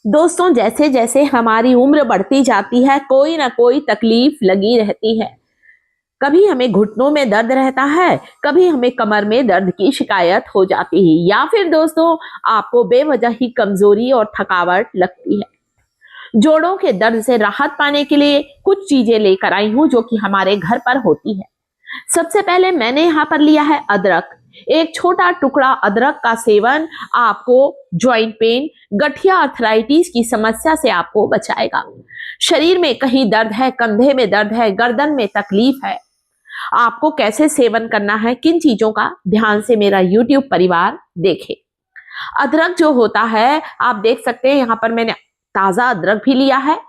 दोस्तों, जैसे जैसे हमारी उम्र बढ़ती जाती है कोई ना कोई तकलीफ लगी रहती है। कभी हमें घुटनों में दर्द रहता है, कभी हमें कमर में दर्द की शिकायत हो जाती है, या फिर दोस्तों आपको बेवजह ही कमजोरी और थकावट लगती है। जोड़ों के दर्द से राहत पाने के लिए कुछ चीजें लेकर आई हूं जो कि हमारे घर पर होती है। सबसे पहले मैंने यहाँ पर लिया है अदरक। एक छोटा टुकड़ा अदरक का सेवन आपको जॉइंट पेन, गठिया अर्थराइटिस की समस्या से आपको बचाएगा। शरीर में कहीं दर्द है, कंधे में दर्द है, गर्दन में तकलीफ है, आपको कैसे सेवन करना है, किन चीजों का, ध्यान से मेरा YouTube परिवार देखे। अदरक जो होता है आप देख सकते हैं, यहाँ पर मैंने ताजा अदरक भी लिया है,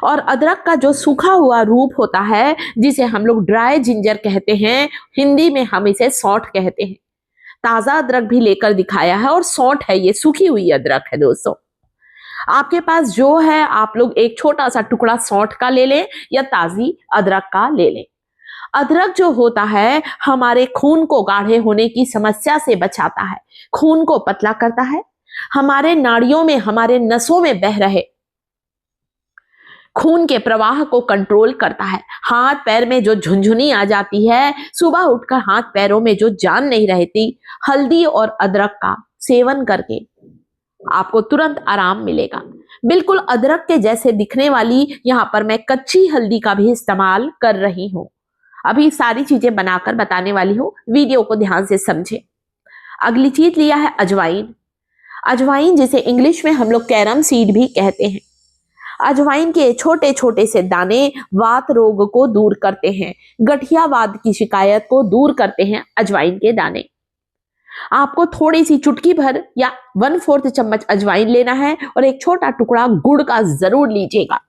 और अदरक का जो सूखा हुआ रूप होता है जिसे हम लोग ड्राई जिंजर कहते हैं, हिंदी में हम इसे सौंठ कहते हैं। ताजा अदरक भी लेकर दिखाया है, और सौंठ है, ये सूखी हुई अदरक है। दोस्तों आपके पास जो है आप लोग एक छोटा सा टुकड़ा सौंठ का ले लें या ताजी अदरक का ले लें। अदरक जो होता है हमारे खून को गाढ़े होने की समस्या से बचाता है, खून को पतला करता है, हमारे नाड़ियों में, हमारे नसों में बह रहे खून के प्रवाह को कंट्रोल करता है। हाथ पैर में जो झुनझुनी आ जाती है, सुबह उठकर हाथ पैरों में जो जान नहीं रहती, हल्दी और अदरक का सेवन करके आपको तुरंत आराम मिलेगा। बिल्कुल अदरक के जैसे दिखने वाली यहाँ पर मैं कच्ची हल्दी का भी इस्तेमाल कर रही हूँ। अभी सारी चीजें बनाकर बताने वाली हूँ, वीडियो को ध्यान से समझे। अगली चीज लिया है अजवाइन। अजवाइन जिसे इंग्लिश में हम लोग कैरम सीड भी कहते हैं। अजवाइन के छोटे छोटे से दाने वात रोग को दूर करते हैं, गठिया वात की शिकायत को दूर करते हैं अजवाइन के दाने। आपको थोड़ी सी चुटकी भर या 1/4 चम्मच अजवाइन लेना है, और एक छोटा टुकड़ा गुड़ का जरूर लीजिएगा।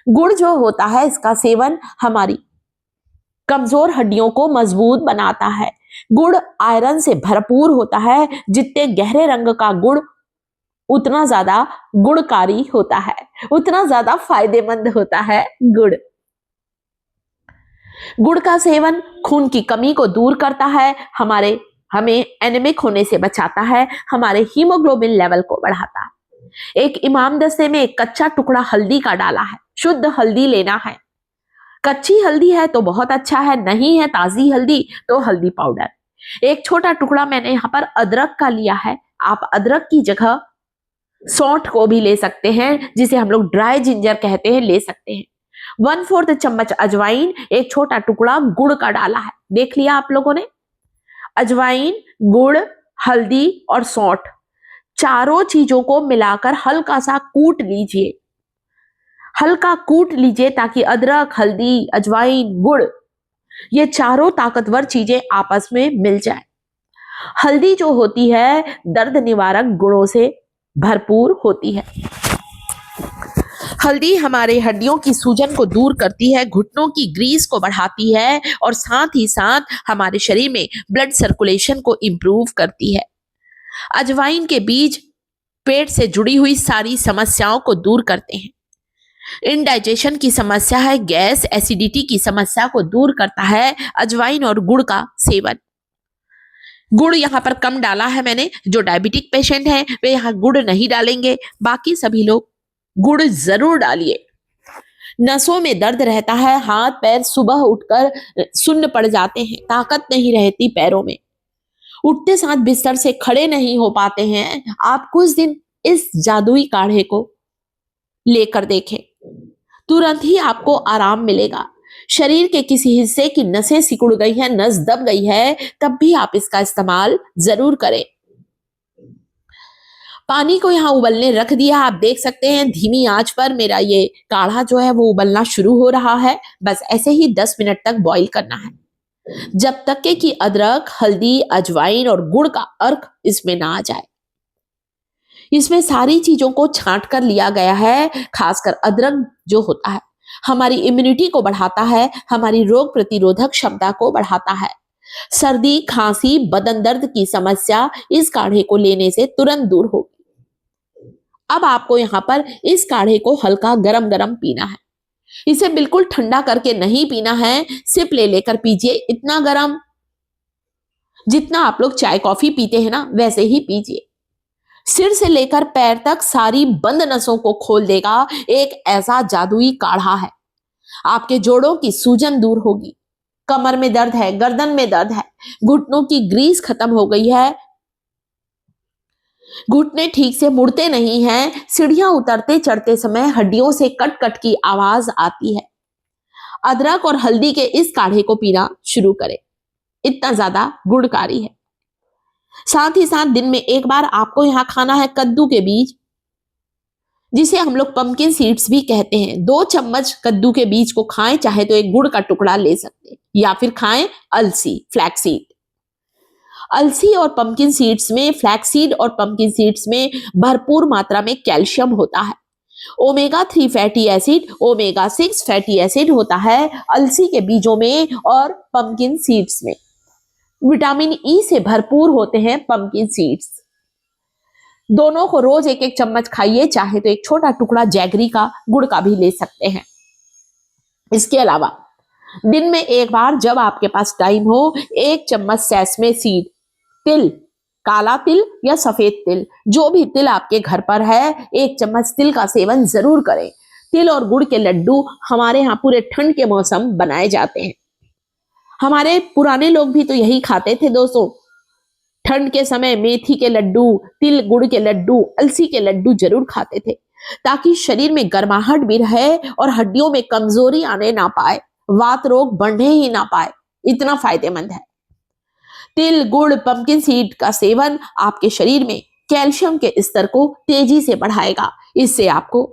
गुड़ जो होता है इसका सेवन हमारी कमजोर हड्डियों को मजबूत बनाता है। गुड़ आयरन से भरपूर होता है, जितने गहरे रंग का गुड़ उतना ज्यादा गुणकारी होता है, उतना ज्यादा फायदेमंद होता है गुड़। गुड़ का सेवन खून की कमी को दूर करता है, हमें एनीमिक होने से बचाता है, हमारे हीमोग्लोबिन लेवल को बढ़ाता है। एक इमाम दस्ते में एक कच्चा टुकड़ा हल्दी का डाला है, शुद्ध हल्दी लेना है। कच्ची हल्दी है तो बहुत अच्छा है, नहीं है ताजी हल्दी तो हल्दी पाउडर। एक छोटा टुकड़ा मैंने यहाँ पर अदरक का लिया है, आप अदरक की जगह सौंठ को भी ले सकते हैं, जिसे हम लोग ड्राई जिंजर कहते हैं, ले सकते हैं। 1/4 चम्मच अजवाइन, एक छोटा टुकड़ा गुड़ का डाला है। देख लिया आप लोगों ने, अजवाइन, गुड़, हल्दी और सौंठ, चारों चीजों को मिलाकर हल्का सा कूट लीजिए। हल्का कूट लीजिए ताकि अदरक, हल्दी, अजवाइन, गुड़, ये चारों ताकतवर चीजें आपस में मिल जाए। हल्दी जो होती है दर्द निवारक गुणों से भरपूर होती है। हल्दी हमारे हड्डियों की सूजन को दूर करती है, घुटनों की ग्रीस को बढ़ाती है, और साथ ही साथ हमारे शरीर में ब्लड सर्कुलेशन को इंप्रूव करती है। अजवाइन के बीज पेट से जुड़ी हुई सारी समस्याओं को दूर करते हैं। इनडाइजेशन की समस्या है, गैस, एसिडिटी की समस्या को दूर करता है अजवाइन और गुड़ का सेवन। गुड़ यहाँ पर कम डाला है मैंने, जो डायबिटिक पेशेंट हैं वे यहाँ गुड़ नहीं डालेंगे, बाकी सभी लोग गुड़ जरूर डालिए। नसों में दर्द रहता है, हाथ पैर सुबह उठकर सुन्न पड़ जाते हैं, ताकत नहीं रहती पैरों में, उठते साथ बिस्तर से खड़े नहीं हो पाते हैं, आप कुछ दिन इस जादुई काढ़े को लेकर देखें, तुरंत ही आपको आराम मिलेगा। शरीर के किसी हिस्से की नसें सिकुड़ गई है, नस दब गई है, तब भी आप इसका इस्तेमाल जरूर करें। पानी को यहाँ उबलने रख दिया, आप देख सकते हैं धीमी आंच पर मेरा ये काढ़ा जो है वो उबलना शुरू हो रहा है। बस ऐसे ही 10 मिनट तक बॉईल करना है, जब तक के कि अदरक, हल्दी, अजवाइन और गुड़ का अर्क इसमें ना आ जाए। इसमें सारी चीजों को छांट कर लिया गया है। खासकर अदरक जो होता है हमारी इम्यूनिटी को बढ़ाता है, हमारी रोग प्रतिरोधक क्षमता को बढ़ाता है। सर्दी, खांसी, बदन दर्द की समस्या इस काढ़े को लेने से तुरंत दूर होगी। अब आपको यहाँ पर इस काढ़े को हल्का गरम गरम पीना है। इसे बिल्कुल ठंडा करके नहीं पीना है, सिप ले लेकर पीजिए। इतना गरम जितना आप लोग चाय कॉफी पीते हैं ना, वैसे ही पीजिए। सिर से लेकर पैर तक सारी बंद नसों को खोल देगा। एक ऐसा जादुई काढ़ा है। आपके जोड़ों की सूजन दूर होगी। कमर में दर्द है, गर्दन में दर्द है, घुटनों की ग्रीस खत्म हो गई है, घुटने ठीक से मुड़ते नहीं हैं, सीढ़ियां उतरते चढ़ते समय हड्डियों से कट कट की आवाज आती है। अदरक और हल्दी के इस काढ़े को पीना शुरू करें। इतना ज्यादा गुणकारी है। साथ ही साथ दिन में एक बार आपको यहां खाना है कद्दू के बीज, जिसे हम लोग पंपकिन सीड्स भी कहते हैं। 2 चम्मच कद्दू के बीज को खाएं, चाहे तो एक गुड़ का टुकड़ा ले सकते हैं, या फिर खाएं अलसी, फ्लैक्सीड। अलसी और पंपकिन सीड्स में, फ्लैक्सीड और पंपकिन सीड्स में भरपूर मात्रा में कैल्शियम होता है। Omega 3 fatty acid, omega 6 fatty acid होता है अलसी के बीजों में और पंपकिन सीड्स में। विटामिन ई से भरपूर होते हैं पंपकिन सीड्स। दोनों को रोज एक एक चम्मच खाइए, चाहे तो एक छोटा टुकड़ा जैगरी का, गुड़ का भी ले सकते हैं। इसके अलावा दिन में एक बार जब आपके पास टाइम हो, 1 चम्मच सेसमे सीड, तिल, काला तिल या सफेद तिल, जो भी तिल आपके घर पर है, 1 चम्मच तिल का सेवन जरूर करें। तिल और गुड़ के लड्डू हमारे यहाँ पूरे ठंड के मौसम बनाए जाते हैं। हमारे पुराने लोग भी तो यही खाते थे दोस्तों। ठंड के समय मेथी के लड्डू, तिल गुड़ के लड्डू, अलसी के लड्डू जरूर खाते थे, ताकि शरीर में गर्माहट भी रहे और हड्डियों में कमजोरी आने ना पाए, वात रोग बढ़ने ही ना पाए। इतना फायदेमंद है। तिल, गुड़, पंपकिन सीड का सेवन आपके शरीर में कैल्शियम के स्तर को तेजी से बढ़ाएगा। इससे आपको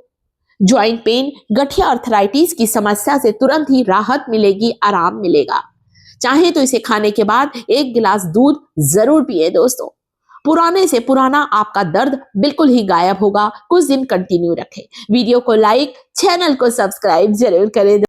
ज्वाइंट पेन, गठिया अर्थराइटिस की समस्या से तुरंत ही राहत मिलेगी, आराम मिलेगा। चाहे तो इसे खाने के बाद 1 गिलास दूध जरूर पिए दोस्तों। पुराने से पुराना आपका दर्द बिल्कुल ही गायब होगा। कुछ दिन कंटिन्यू रखें। वीडियो को लाइक, चैनल को सब्सक्राइब जरूर करें।